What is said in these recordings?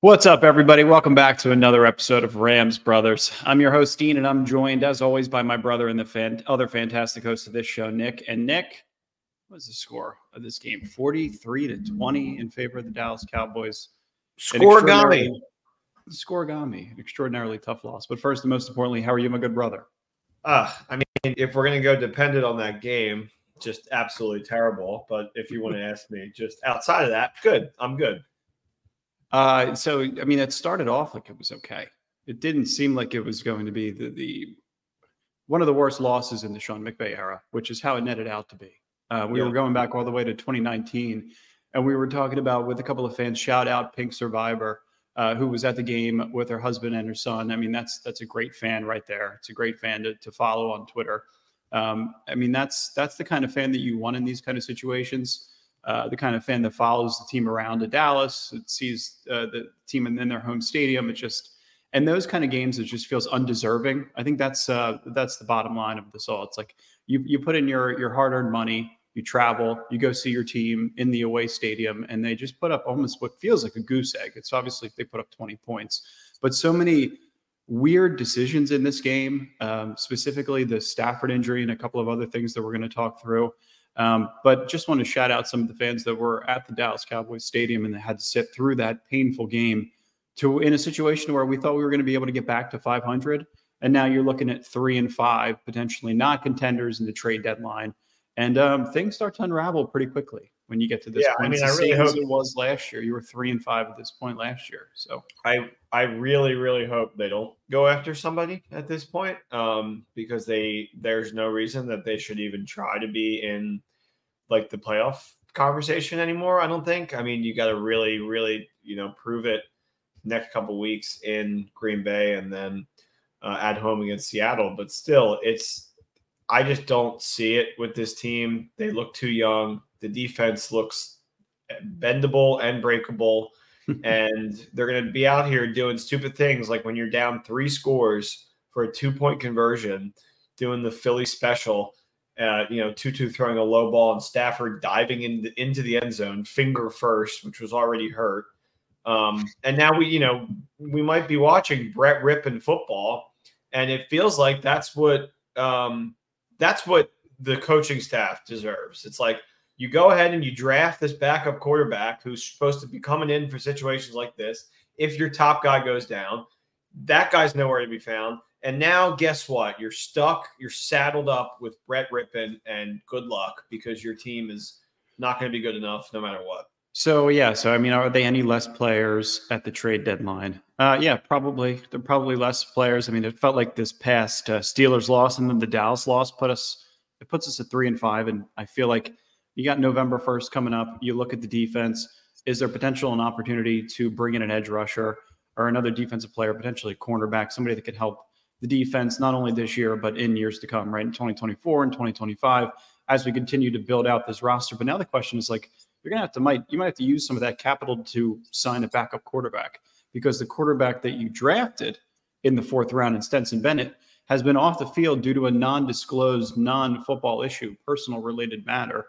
What's up, everybody? Welcome back to another episode of Rams Brothers. I'm your host, Dean, and I'm joined, as always, by my brother and the other fantastic host of this show, Nick. And Nick, what's the score of this game? 43-20 in favor of the Dallas Cowboys. Scorigami. An extraordinarily tough loss. But first and most importantly, how are you, my good brother? I mean, if we're going to go dependent on that game, just absolutely terrible. But if you want to ask me, just outside of that, good. I'm good. It started off like it was okay. It didn't seem like it was going to be the one of the worst losses in the Sean McVay era, which is how it netted out to be. We were going back all the way to 2019, and we were talking about, with a couple of fans, shout out Pink Survivor, who was at the game with her husband and her son. I mean, that's a great fan right there. It's a great fan to follow on Twitter. That's the kind of fan that you want in these kind of situations. The kind of fan that follows the team around to Dallas. It sees the team in their home stadium. And those kind of games, it just feels undeserving. I think that's the bottom line of this all. It's like you put in your hard-earned money, you travel, you go see your team in the away stadium, and they just put up almost what feels like a goose egg. It's obviously they put up 20 points, but so many weird decisions in this game, specifically the Stafford injury and a couple of other things that we're going to talk through. But just want to shout out some of the fans that were at the Dallas Cowboys stadium and they had to sit through that painful game in a situation where we thought we were going to be able to get back to 500. And now you're looking at 3-5, potentially not contenders in the trade deadline. And things start to unravel pretty quickly when you get to this point. I really hope it was last year. You were 3-5 at this point last year. So I really, really hope they don't go after somebody at this point, because there's no reason that they should even try to be in like the playoff conversation anymore. I don't think. I mean, you got to really, really, prove it next couple weeks in Green Bay and then at home against Seattle. But still, I just don't see it with this team. They look too young. The defense looks bendable and breakable. And they're going to be out here doing stupid things like when you're down 3 scores for a 2-point conversion, doing the Philly special, Tutu throwing a low ball and Stafford diving into the end zone, finger first, which was already hurt. And now we might be watching Brett Rippon football, and it feels like that's what the coaching staff deserves. It's like, you go ahead and you draft this backup quarterback who's supposed to be coming in for situations like this. If your top guy goes down, that guy's nowhere to be found. And now guess what? You're stuck. You're saddled up with Brett Rippon, and good luck, because your team is not going to be good enough no matter what. So, are they any less players at the trade deadline? Yeah, probably. They're probably less players. I mean, it felt like this past Steelers loss and then the Dallas loss puts us at 3-5. And I feel like you got November 1st coming up. You look at the defense. Is there potential and opportunity to bring in an edge rusher or another defensive player, potentially a cornerback, somebody that could help the defense not only this year, but in years to come, right? In 2024 and 2025, as we continue to build out this roster. But now the question is, like, you might have to use some of that capital to sign a backup quarterback, because the quarterback that you drafted in the 4th round in Stetson Bennett has been off the field due to a non-disclosed, non-football issue, personal related matter.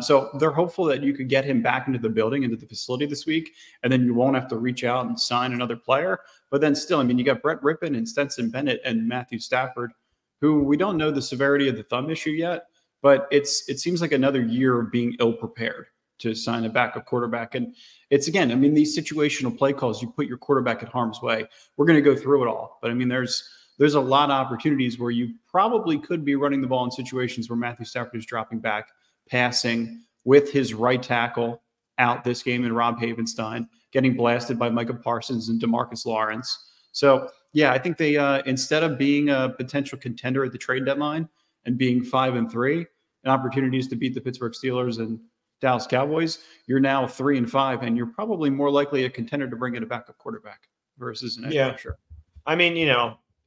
So they're hopeful that you could get him back into the building, into the facility this week, and then you won't have to reach out and sign another player. But then still, you got Brett Rippon and Stetson Bennett and Matthew Stafford, who we don't know the severity of the thumb issue yet, but it seems like another year of being ill-prepared to sign a backup quarterback. And it's, again, these situational play calls, you put your quarterback at harm's way. We're going to go through it all. But there's a lot of opportunities where you probably could be running the ball in situations where Matthew Stafford is dropping back, passing with his right tackle out this game in Rob Havenstein, getting blasted by Micah Parsons and DeMarcus Lawrence. So, yeah, I think they instead of being a potential contender at the trade deadline and being 5-3 and opportunities to beat the Pittsburgh Steelers and Dallas Cowboys, you're now 3-5, and you're probably more likely a contender to bring in a backup quarterback versus an edge rusher.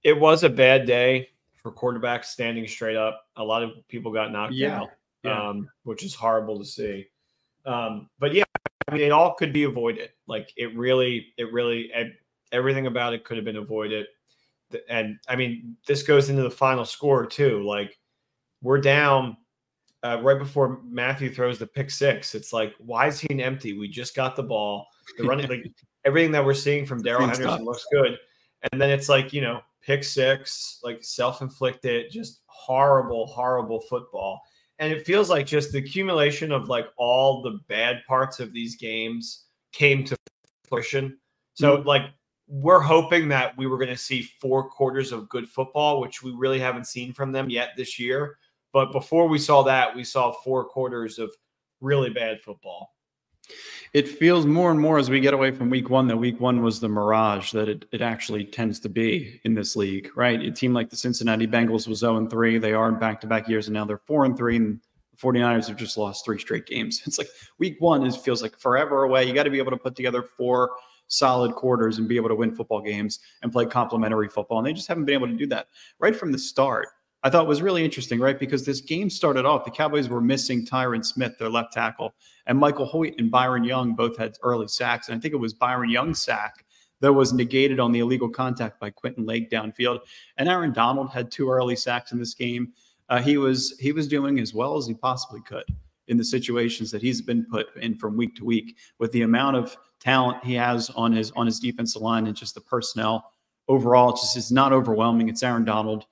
It was a bad day for quarterbacks standing straight up. A lot of people got knocked out. Which is horrible to see. But yeah, it all could be avoided. Like it really, everything about it could have been avoided. And this goes into the final score too. Like, we're down right before Matthew throws the pick 6. It's like, why is he empty? We just got the ball. the running, like everything that we're seeing from Darrell Henderson looks good. And then it's like, pick six, like self-inflicted, just horrible, horrible football. And it feels like just the accumulation of like all the bad parts of these games came to fruition. So like we're hoping that we were going to see 4 quarters of good football, which we really haven't seen from them yet this year. But before we saw that, we saw 4 quarters of really bad football. It feels more and more as we get away from week one that week one was the mirage that it actually tends to be in this league, right? A team like the Cincinnati Bengals was 0-3. They are in back-to-back years, and now they're 4-3, and the 49ers have just lost 3 straight games. It's like week one feels like forever away. You got to be able to put together 4 solid quarters and be able to win football games and play complementary football, and they just haven't been able to do that right from the start. I thought it was really interesting, right? Because this game started off, the Cowboys were missing Tyron Smith, their left tackle, and Michael Hoyt and Byron Young both had early sacks. And I think it was Byron Young's sack that was negated on the illegal contact by Quentin Lake downfield. And Aaron Donald had 2 early sacks in this game. He was doing as well as he possibly could in the situations that he's been put in from week to week, with the amount of talent he has on his defensive line and just the personnel overall. It just is not overwhelming. It's Aaron Donald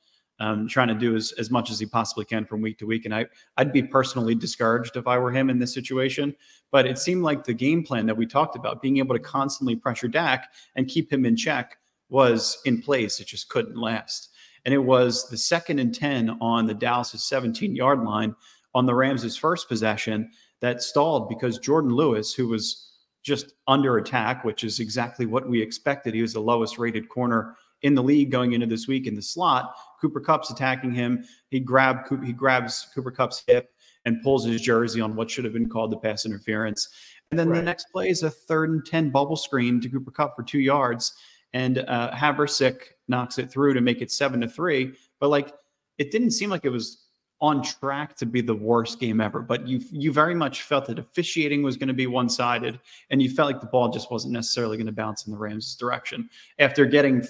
trying to do as much as he possibly can from week to week. And I'd be personally discouraged if I were him in this situation. But it seemed like the game plan that we talked about, being able to constantly pressure Dak and keep him in check, was in place. It just couldn't last. And it was the 2nd and 10 on the Dallas' 17-yard line on the Rams' first possession that stalled because Jordan Lewis, who was just under attack, which is exactly what we expected. He was the lowest rated corner in the league going into this week in the slot. Cooper Kupp's attacking him. He grabs Cooper Kupp's hip and pulls his jersey on what should have been called the pass interference. And then the next play is a 3rd and 10 bubble screen to Cooper Kupp for 2 yards. And Haversick knocks it through to make it 7-3. But like, it didn't seem like it was on track to be the worst game ever, but you very much felt that officiating was going to be one-sided, and you felt like the ball just wasn't necessarily going to bounce in the Rams' direction. After getting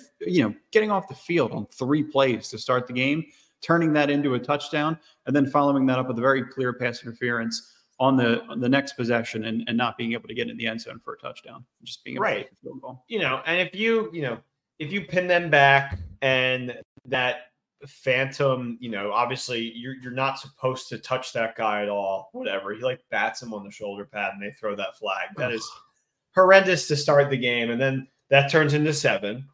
off the field on 3 plays to start the game, turning that into a touchdown, and then following that up with a very clear pass interference on the next possession and not being able to get in the end zone for a touchdown, just being able to get the field goal. And if you pin them back and that phantom, obviously you're not supposed to touch that guy at all, whatever, he like bats him on the shoulder pad and they throw that flag. That is horrendous to start the game, and then that turns into 7,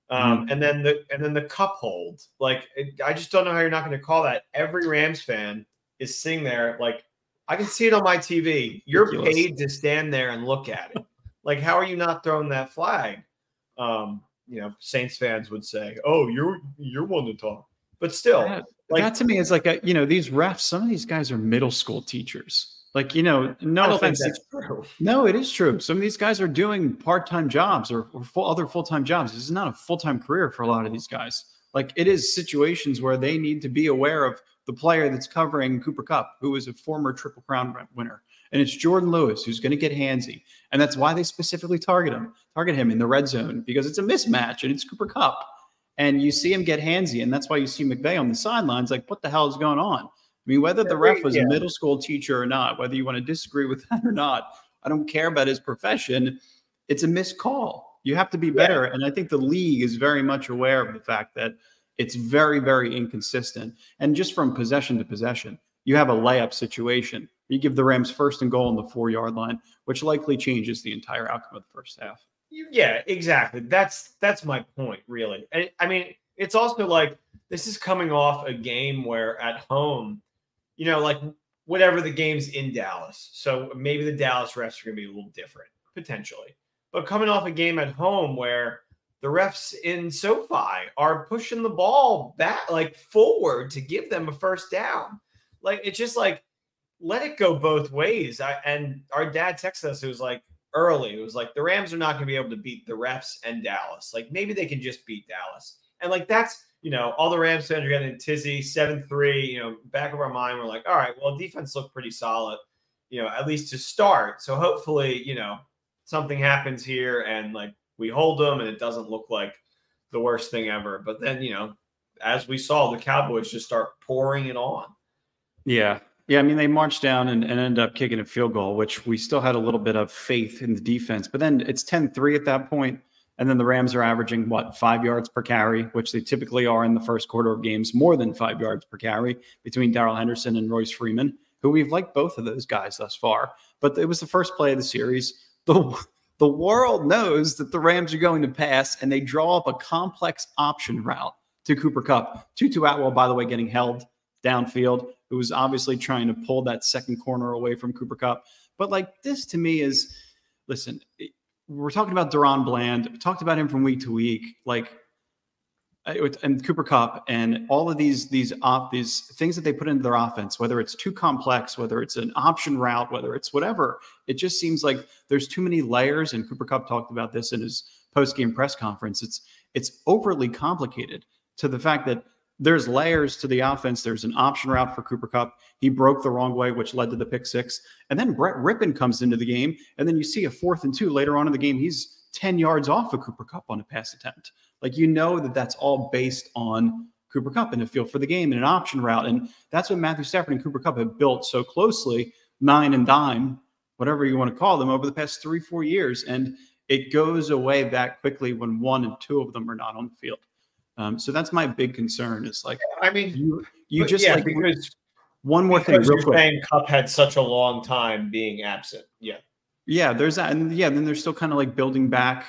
and then the cup hold, like, I just don't know how you're not going to call that. Every Rams fan is sitting there like, I can see it on my TV. You're Ridiculous. paid to stand there and look at it. Like, how are you not throwing that flag? Saints fans would say, "Oh, you're one to talk." But still, that to me is like these refs, some of these guys are middle school teachers. Like, no offense. That's true. No, it is true. Some of these guys are doing part-time jobs or other full-time jobs. This is not a full-time career for a lot of these guys. Like, it is situations where they need to be aware of the player that's covering Cooper Kupp, who is a former Triple Crown winner. And it's Jordan Lewis who's going to get handsy. And that's why they specifically target him in the red zone, because it's a mismatch and it's Cooper Kupp. And you see him get handsy, and that's why you see McVay on the sidelines like, what the hell is going on? I mean, whether the ref was a middle school teacher or not, whether you want to disagree with that or not, I don't care about his profession. It's a missed call. You have to be better. And I think the league is very much aware of the fact that it's very, very inconsistent. And just from possession to possession, you have a layup situation. You give the Rams 1st and goal on the 4-yard line, which likely changes the entire outcome of the first half. Yeah, exactly. That's my point, really. I mean, it's also like, this is coming off a game where at home, like whatever the game's in Dallas. So maybe the Dallas refs are going to be a little different, potentially. But coming off a game at home where the refs in SoFi are pushing the ball back, like forward, to give them a first down. Like, it's just like, let it go both ways. And our dad texted us, it was like, early, it was like, the Rams are not going to be able to beat the refs and Dallas. Like, maybe they can just beat Dallas. And like, that's, all the Rams fans are getting tizzy, 7-3, back of our mind, we're like, all right, well, defense looked pretty solid, at least to start. So hopefully, something happens here and like we hold them and it doesn't look like the worst thing ever. But then, as we saw, the Cowboys just start pouring it on. Yeah. Yeah, I mean, they marched down and ended up kicking a field goal, which we still had a little bit of faith in the defense. But then it's 10-3 at that point. And then the Rams are averaging, 5 yards per carry, which they typically are in the first quarter of games, more than 5 yards per carry between Darrell Henderson and Royce Freeman, who we've liked both of those guys thus far. But it was the first play of the series. The world knows that the Rams are going to pass, and they draw up a complex option route to Cooper Kupp. Tutu Atwell, by the way, getting held downfield, who was obviously trying to pull that second corner away from Cooper Kupp. But like this to me is, listen, we're talking about Deron Bland. We talked about him from week to week, and Cooper Kupp and all of these things that they put into their offense, whether it's too complex, whether it's an option route, whether it's whatever. It just seems like there's too many layers. And Cooper Kupp talked about this in his post-game press conference. It's overly complicated to the fact that there's layers to the offense. There's an option route for Cooper Kupp. He broke the wrong way, which led to the pick six. And then Brett Rippon comes into the game. And then you see a 4th and 2 later on in the game. He's 10 yards off of Cooper Kupp on a pass attempt. Like, that's all based on Cooper Kupp and a feel for the game and an option route. And that's what Matthew Stafford and Cooper Kupp have built so closely, 9 and dime, whatever you want to call them, over the past 3-4 years. And it goes away that quickly when 1 and 2 of them are not on the field. So that's my big concern. Is like, I mean, you just like because one more thing real quick. Saying Kupp had such a long time being absent. Yeah, there's that, and then they're still kind of like building back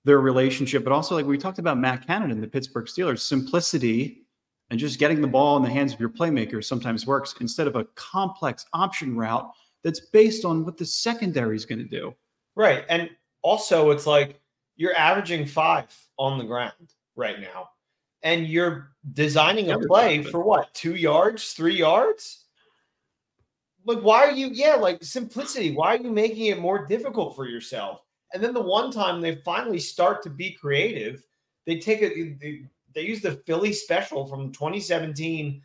their relationship, but also like we talked about Matt Canada and the Pittsburgh Steelers, simplicity and just getting the ball in the hands of your playmakers sometimes works instead of a complex option route that's based on what the secondary is going to do. Right, and also it's like you're averaging 5 on the ground right now. And you're designing a play for what? 2 yards, 3 yards? Like, why are you, simplicity. Why are you making it more difficult for yourself? And then the one time they finally start to be creative, they use the Philly special from 2017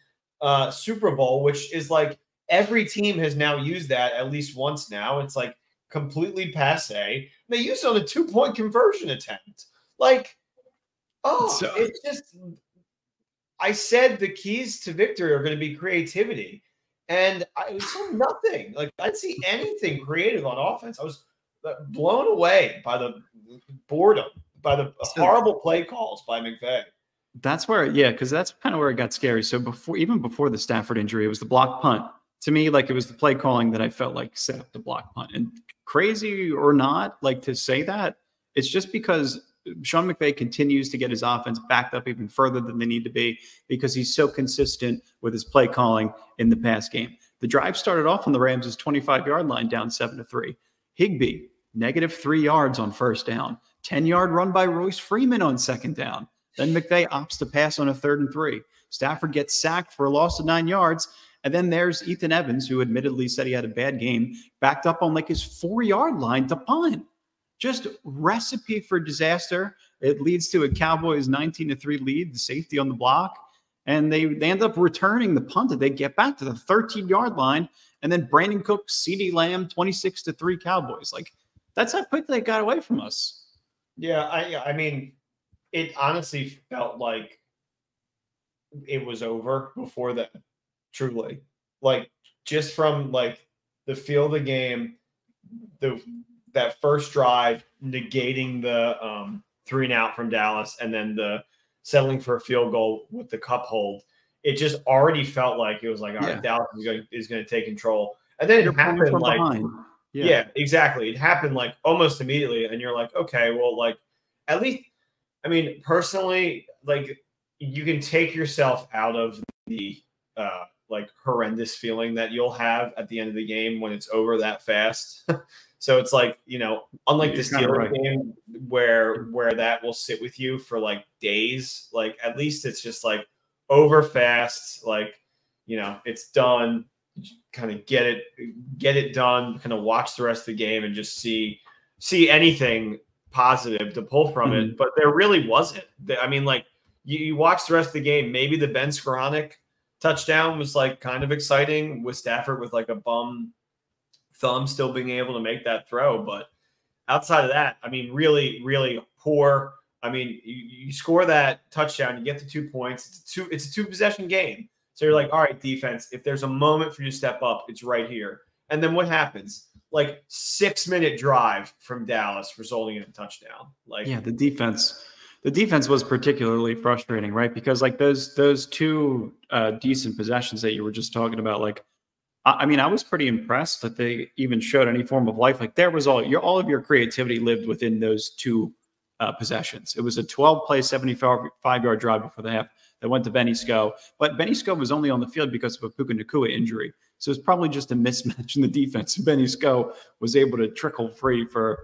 Super Bowl, which is like every team has now used that at least once now. It's like completely passe. They used it on a 2-point conversion attempt. Like, it's just, I said the keys to victory are going to be creativity. And I saw nothing. Like, I didn't see anything creative on offense. I was blown away by the boredom, by the horrible play calls by McVay. That's where, because that's kind of where it got scary. So even before the Stafford injury, it was the block punt. To me, like, it was the play calling that I felt like set up the block punt. And crazy or not, like, to say that, it's just because Sean McVay continues to get his offense backed up even further than they need to be because he's so consistent with his play calling in the pass game. The drive started off on the Rams' 25-yard line, down 7-3. Higbee, -3 yards on first down. 10-yard run by Royce Freeman on second down. Then McVay opts to pass on a 3rd and 3. Stafford gets sacked for a loss of 9 yards. And then there's Ethan Evans, who admittedly said he had a bad game, backed up on like his 4-yard line to punt. Just recipe for disaster. It leads to a Cowboys 19-3 lead, the safety on the block. And they end up returning the punt. They get back to the 13-yard line. And then Brandon Cooks, CeeDee Lamb, 26-3 Cowboys. Like, that's how quickly they got away from us. Yeah, I mean, it honestly felt like it was over before that. Truly. Like, just from like the feel of the game, that first drive, negating the 3-and-out from Dallas, and then the settling for a field goal with the Kupp hold, it just already felt like it was like, all right, Dallas is going to take control. And then it happened like, exactly. It happened like almost immediately. And you're like, okay, well, like, at least, I mean, personally, like, you can take yourself out of the like horrendous feeling that you'll have at the end of the game when it's over that fast. So it's like, unlike the Steelers game where that will sit with you for like days, like at least it's just like over fast, like, it's done. Kind of get it done, kind of watch the rest of the game and just see anything positive to pull from it. But there really wasn't. I mean, like, you watch the rest of the game, maybe the Ben Skoranek touchdown was like kind of exciting with Stafford with like a bum thumb still being able to make that throw. But outside of that, I mean, really, really poor. I mean, you score that touchdown, you get the 2 points. It's a 2-possession game. So you're like, all right, defense, if there's a moment for you to step up, it's right here. And then what happens? Like 6-minute drive from Dallas resulting in a touchdown. Like, yeah, the defense was particularly frustrating, right? Because like those two decent possessions that you were just talking about, like I mean, I was pretty impressed that they even showed any form of life. Like there was all of your creativity lived within those two possessions. It was a 12-play, 75-yard drive before the half that went to Benny Sco. But Benny Sco was only on the field because of a Puka Nacua injury. So it's probably just a mismatch in the defense. Benny Sco was able to trickle free for,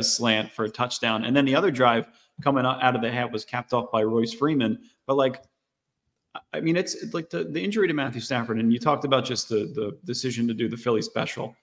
slant for a touchdown. And then the other drive coming out of the half was capped off by Royce Freeman. But like, I mean, it's like the injury to Matthew Stafford, and you talked about just the decision to do the Philly special.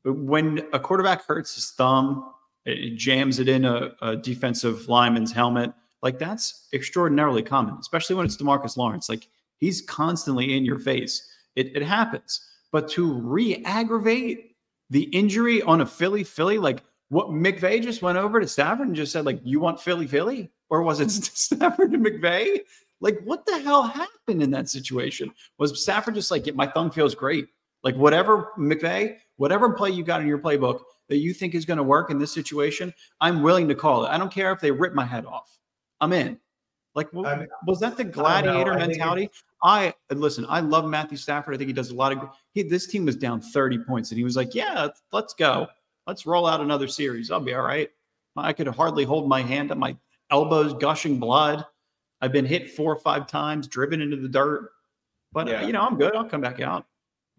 But when a quarterback hurts his thumb, it jams it in a defensive lineman's helmet, like that's extraordinarily common, especially when it's DeMarcus Lawrence. Like he's constantly in your face. It happens. But to re-aggravate the injury on a Philly, like what McVay just went over to Stafford and just said, like, you want Philly? Or was it Stafford and McVay? Like, what the hell happened in that situation? Was Stafford just like, yeah, my thumb feels great? Like, whatever, McVay, whatever play you got in your playbook that you think is going to work in this situation, I'm willing to call it. I don't care if they rip my head off. I'm in. Like, was that the gladiator mentality? Listen, I love Matthew Stafford. I think he does a lot of this team was down 30 points, and he was like, yeah, let's go. Let's roll out another series. I'll be all right. I could hardly hold my hand up. My elbows gushing blood. I've been hit 4 or 5 times, driven into the dirt. But, I'm good. I'll come back out.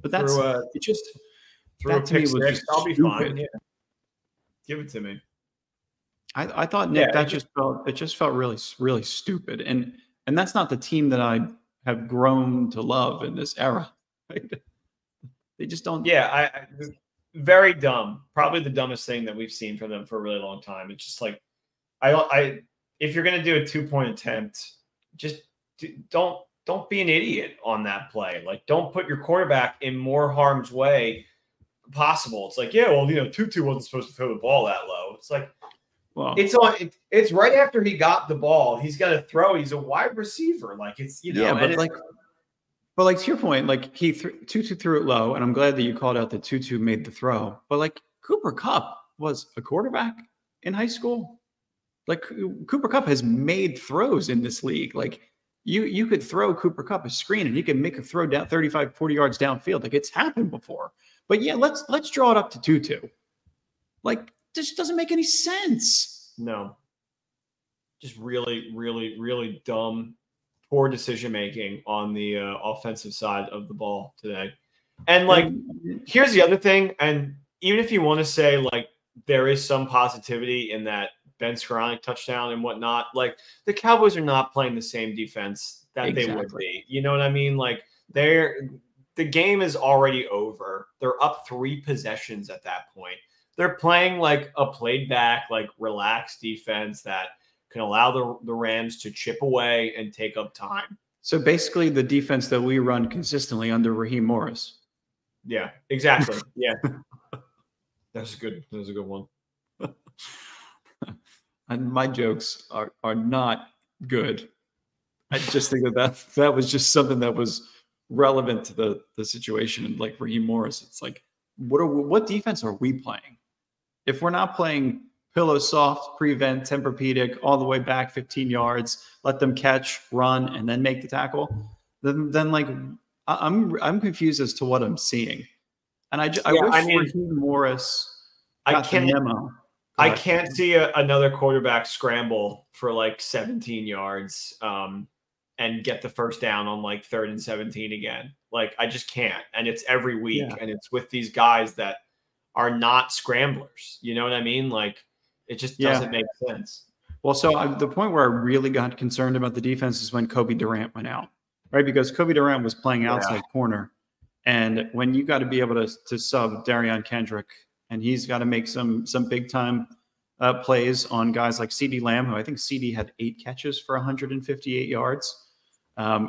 But that's it just – that to me was just I'll be stupid. fine. Yeah. Give it to me. I thought, Nick, it just felt really, really stupid. And that's not the team that I have grown to love in this era. Right? They just don't. Yeah, very dumb. Probably the dumbest thing that we've seen from them for a really long time. It's just like, if you're going to do a 2-point attempt, just don't be an idiot on that play. Like, don't put your quarterback in more harm's way possible. It's like, yeah, well, Tutu wasn't supposed to throw the ball that low. It's like, well, it's right after he got the ball. He's got to throw. He's a wide receiver. Like it's, but like to your point, like Tutu threw it low, and I'm glad that you called out that Tutu made the throw. But like Cooper Kupp was a quarterback in high school. Like Cooper Kupp has made throws in this league. Like you could throw Cooper Kupp a screen and he can make a throw down 35, 40 yards downfield. Like it's happened before. But yeah, let's draw it up to Tutu. Like this doesn't make any sense. No. Just really, really, really dumb, poor decision making on the offensive side of the ball today. And like, here's the other thing. And even if you want to say like there is some positivity in that Ben Skoranek touchdown and whatnot, like the Cowboys are not playing the same defense that they would be. You know what I mean? Like the game is already over. They're up 3 possessions at that point. They're playing like a played back, like relaxed defense that can allow the Rams to chip away and take up time. So basically the defense that we run consistently under Raheem Morris. Yeah, exactly. Yeah. That's a good one. And my jokes are not good. I just think that was just something that was relevant to the situation. And like Raheem Morris, it's like, what defense are we playing? If we're not playing pillow soft, prevent, Tempur-Pedic, all the way back 15 yards, let them catch, run, and then make the tackle, then like I'm confused as to what I'm seeing. And I wish Raheem Morris got the memo. I can't see another quarterback scramble for like 17 yards and get the first down on like 3rd and 17 again. Like I just can't. And it's every week. Yeah. And it's with these guys that are not scramblers. You know what I mean? Like it just doesn't make sense. Well, so the point where I really got concerned about the defense is when Kobe Durant went out, right? Because Kobe Durant was playing outside corner. And when you got to be able to sub Darion Kendrick, and he's got to make some big time plays on guys like CeeDee Lamb, who I think CeeDee had 8 catches for 158 yards.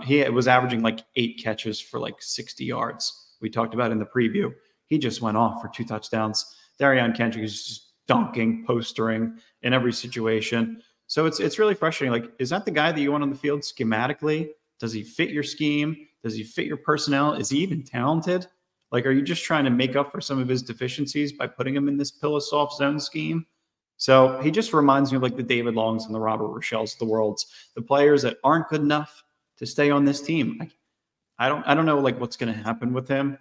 He was averaging like 8 catches for like 60 yards. We talked about in the preview. He just went off for 2 touchdowns. Darion Kendrick is just dunking, postering in every situation. So it's really frustrating. Like, is that the guy that you want on the field schematically? Does he fit your scheme? Does he fit your personnel? Is he even talented? Like, are you just trying to make up for some of his deficiencies by putting him in this pillow soft zone scheme? So he just reminds me of like the David Longs and the Robert Rochelle's of the world, the players that aren't good enough to stay on this team. I don't know like what's going to happen with him,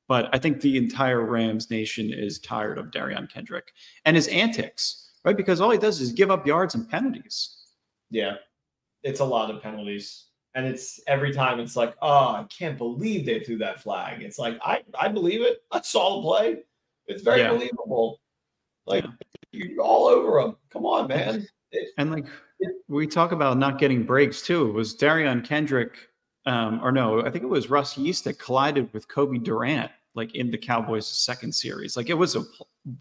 but I think the entire Rams nation is tired of Darion Kendrick and his antics, right? Because all he does is give up yards and penalties. Yeah, it's a lot of penalties. And it's every time it's like, oh, I can't believe they threw that flag. It's like, I believe it. I saw the play. It's very believable. Like, you're all over them. Come on, man. And like we talk about not getting breaks too. It was Darion Kendrick, or no, I think it was Russ Yeast that collided with Kobe Durant, like in the Cowboys' second series. Like it was a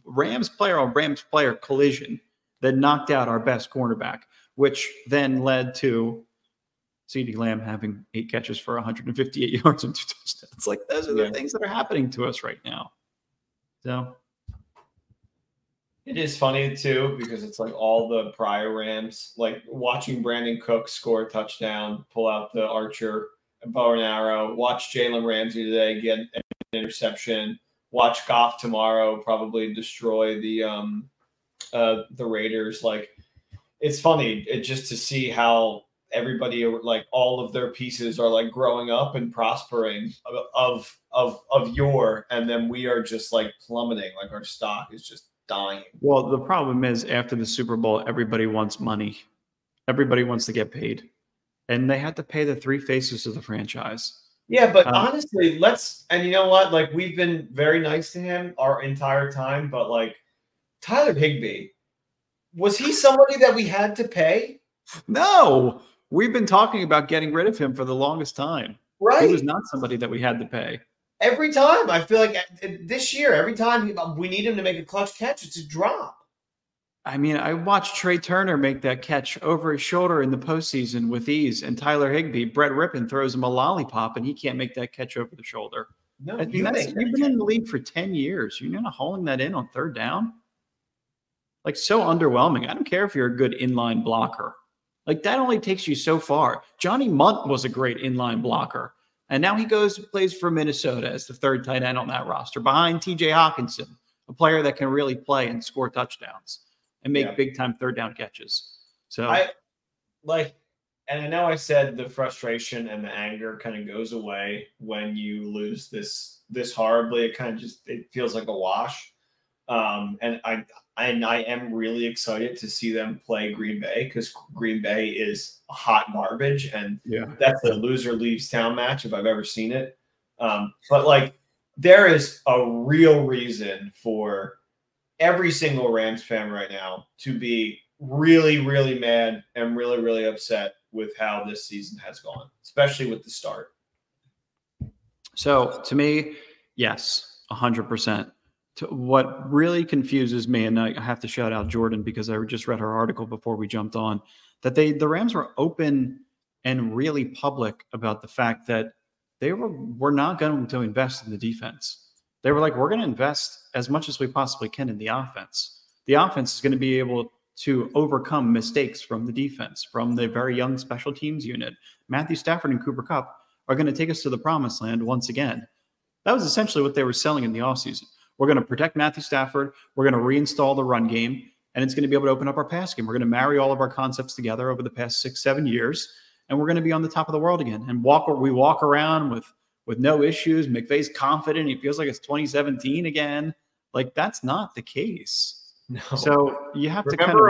Rams player on Rams player collision that knocked out our best cornerback, which then led to CeeDee Lamb having 8 catches for 158 yards and 2 touchdowns. Like those are the things that are happening to us right now. So it is funny too, because it's like all the prior Rams, like watching Brandon Cook score a touchdown, pull out the Archer bow and arrow, watch Jalen Ramsey today get an interception, watch Goff tomorrow probably destroy the Raiders. Like it's funny just to see how everybody, like all of their pieces are like growing up and prospering of yore, and then we are just like plummeting, like our stock is just dying. Well, the problem is after the Super Bowl, everybody wants money. Everybody wants to get paid. And they had to pay the 3 faces of the franchise. Yeah, but honestly, and you know what? Like we've been very nice to him our entire time, but like Tyler Higbee, was he somebody that we had to pay? No. We've been talking about getting rid of him for the longest time. Right. He was not somebody that we had to pay. Every time, I feel like this year, every time we need him to make a clutch catch, it's a drop. I mean, I watched Trey Turner make that catch over his shoulder in the postseason with ease, and Tyler Higbee, Brett Rippon throws him a lollipop, and he can't make that catch over the shoulder. No, you've been in the league for 10 years. You're not hauling that in on 3rd down? Like, so underwhelming. I don't care if you're a good inline blocker. Like, that only takes you so far. Johnny Munt was a great inline blocker. And now he goes and plays for Minnesota as the 3rd tight end on that roster behind TJ Hawkinson, a player that can really play and score touchdowns and make big-time 3rd down catches. So and I know I said the frustration and the anger kind of goes away when you lose this horribly. It kind of it feels like a wash. And I am really excited to see them play Green Bay, because Green Bay is hot garbage, and that's a loser leaves town match if I've ever seen it. But like, there is a real reason for every single Rams fan right now to be really, really mad and really, really upset with how this season has gone, especially with the start. So to me, yes, 100%. What really confuses me, and I have to shout out Jordan because I just read her article before we jumped on, that the Rams were open and really public about the fact that they were not going to invest in the defense. They were like, we're going to invest as much as we possibly can in the offense. The offense is going to be able to overcome mistakes from the defense, from the very young special teams unit. Matthew Stafford and Cooper Kupp are going to take us to the promised land once again. That was essentially what they were selling in the offseason. We're going to protect Matthew Stafford. We're going to reinstall the run game, and it's going to be able to open up our pass game. We're going to marry all of our concepts together over the past 6-7 years, and we're going to be on the top of the world again. And we walk around with no issues. McVay's confident. He feels like it's 2017 again. Like, that's not the case. No. So you have to remember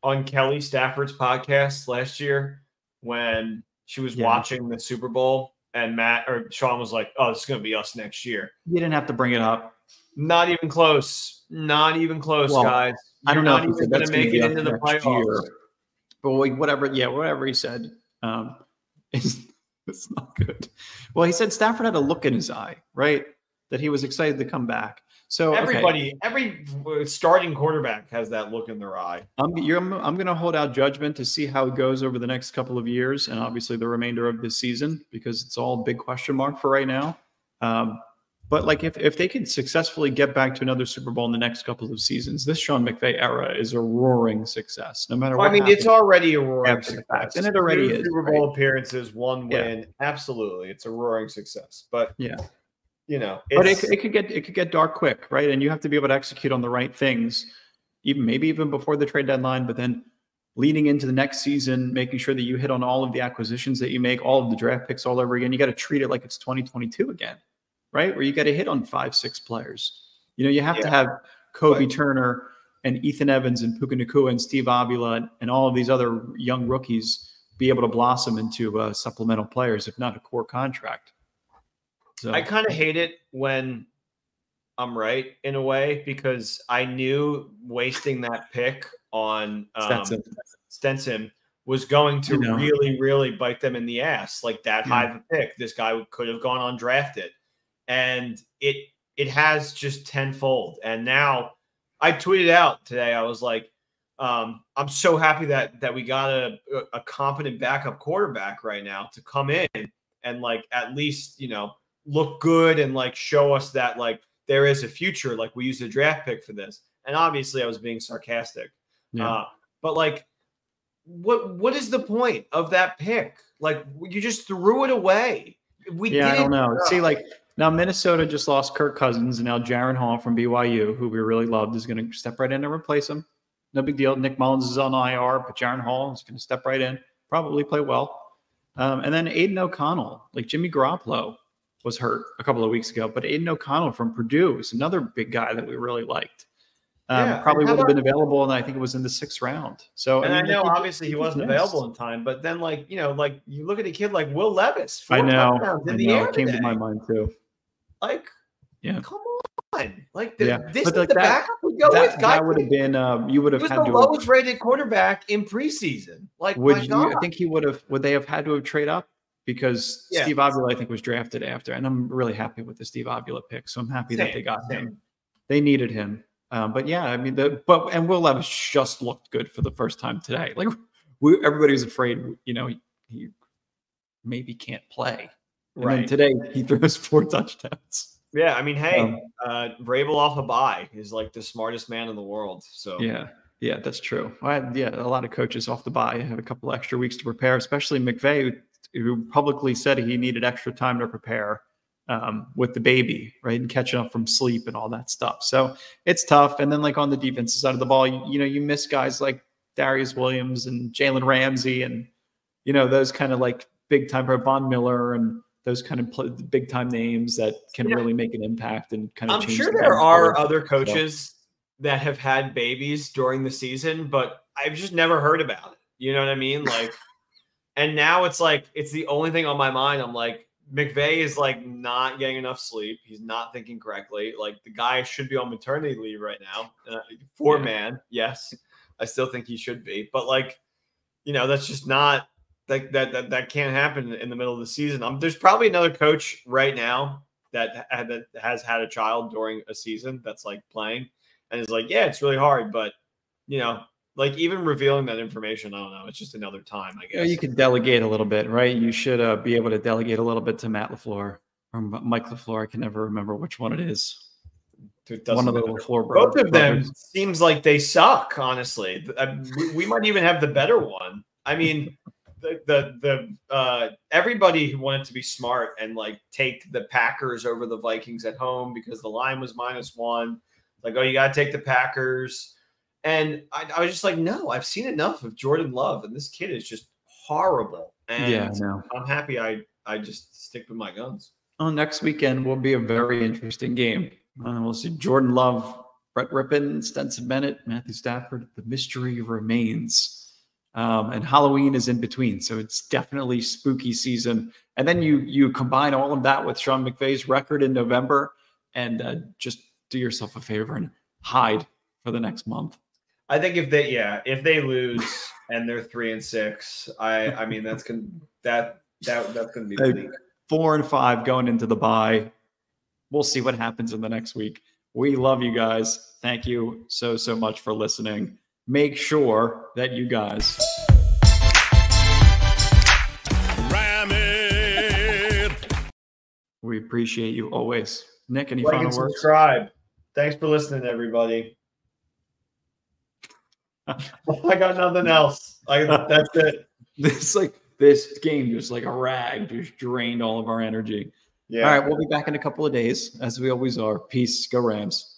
on Kelly Stafford's podcast last year when she was watching the Super Bowl and Sean was like, "Oh, this is going to be us next year." You didn't have to bring it up. Not even close. Not even close, guys. I don't know if even going to make it into the playoffs. But whatever he said, it's not good. Well, he said Stafford had a look in his eye, right? That he was excited to come back. So every starting quarterback has that look in their eye. I'm going to hold out judgment to see how it goes over the next couple of years, and obviously the remainder of this season, because it's all a big question mark for right now. But like if they can successfully get back to another Super Bowl in the next couple of seasons, this Sean McVay era is a roaring success. No matter what. I mean, it's already a roaring after the fact, success. and it already Two is. Super Bowl appearances, one Yeah. win. Absolutely, it's a roaring success. But yeah, you know, but it could get dark quick, right? And you have to be able to execute on the right things, maybe even before the trade deadline. But then leading into the next season, making sure that you hit on all of the acquisitions that you make, all of the draft picks all over again. You got to treat it like it's 2022 again, right? Where you got to hit on 5-6 players. You know, you have to have Kobe Turner and Ethan Evans and Puka Nacua and Steve Avila and all of these other young rookies be able to blossom into supplemental players, if not a core contract. So I kind of hate it when I'm right in a way, because I knew wasting that pick on Stenson was going to really, really bite them in the ass. Like that high of a pick, this guy could have gone undrafted, and it has just tenfold. And now I tweeted out today, I was like, I'm so happy that we got a competent backup quarterback right now to come in and like at least, you know, look good and like show us that like there is a future. Like we used a draft pick for this. And obviously I was being sarcastic. But like, what is the point of that pick? Like you just threw it away. I don't know. See, like now Minnesota just lost Kirk Cousins, and now Jaron Hall from BYU, who we really loved, is going to step right in and replace him. No big deal. Nick Mullins is on IR, but Jaron Hall is going to step right in, probably play well. And then Aiden O'Connell, like Jimmy Garoppolo was hurt a couple of weeks ago, but Aiden O'Connell from Purdue is another big guy that we really liked. Probably would have been available, and I think it was in the 6th round. So I know obviously he wasn't available in time, but then like, you know, like you look at a kid like Will Levis, 4 touchdowns in the air. It came to my mind too. Like, come on, like this is the backup we go with. That would have been you would have had the lowest rated quarterback in preseason. Like, I think he would have. Would they have had to have trade up? Because Steve Avila, I think, was drafted after, and I'm really happy with the Steve Avila pick. So I'm happy that they got him. They needed him. But yeah, I mean, and Will Levis just looked good for the first time today. Like everybody was afraid, you know, he maybe can't play. And then today he throws 4 touchdowns. Yeah, I mean, hey, Vrabel off a bye is like the smartest man in the world. So yeah, that's true. A lot of coaches off the bye have a couple extra weeks to prepare, especially McVay, who publicly said he needed extra time to prepare. With the baby, right, and catching up from sleep and all that stuff. So it's tough. And then like on the defensive side of the ball, you know, you miss guys like Darius Williams and Jalen Ramsey and, you know, those kind of like big time, Von Miller and those kind of big time names that can really make an impact and kind of I'm sure there are other coaches that have had babies during the season, but I've just never heard about it. You know what I mean? Like, and now it's like, it's the only thing on my mind. I'm like, McVay is like not getting enough sleep. He's not thinking correctly. Like the guy should be on maternity leave right now. Man. Yes, I still think he should be. But like, you know, that's just not like that can't happen in the middle of the season. There's probably another coach right now that has had a child during a season that's like playing and is like, yeah, it's really hard. But, you know, like even revealing that information, I don't know. It's just another time, I guess. You could delegate a little bit, right? You should be able to delegate a little bit to Matt LaFleur or Mike LaFleur. I can never remember which one it is. One of the LaFleur brothers. Both of them seems like they suck, honestly. We might even have the better one. I mean, everybody who wanted to be smart and like take the Packers over the Vikings at home because the line was -1. Like, oh, you got to take the Packers. And I was just like, no, I've seen enough of Jordan Love, and this kid is just horrible. And I'm happy I just stick with my guns. Oh, next weekend will be a very interesting game. We'll see Jordan Love, Brett Rippon, Stenson Bennett, Matthew Stafford. The mystery remains. And Halloween is in between, so it's definitely spooky season. And then you combine all of that with Sean McVay's record in November, and just do yourself a favor and hide for the next month. I think if they lose and they're 3-6, I mean that's gonna be bleak. 4-5 going into the bye. We'll see what happens in the next week. We love you guys. Thank you so much for listening. Make sure that you guys ram it. We appreciate you always. Nick, any Like final and words? subscribe. Thanks for listening, everybody. I got nothing else. That's it. This game just like a rag, just drained all of our energy. Yeah. All right, we'll be back in a couple of days, as we always are. Peace. Go Rams.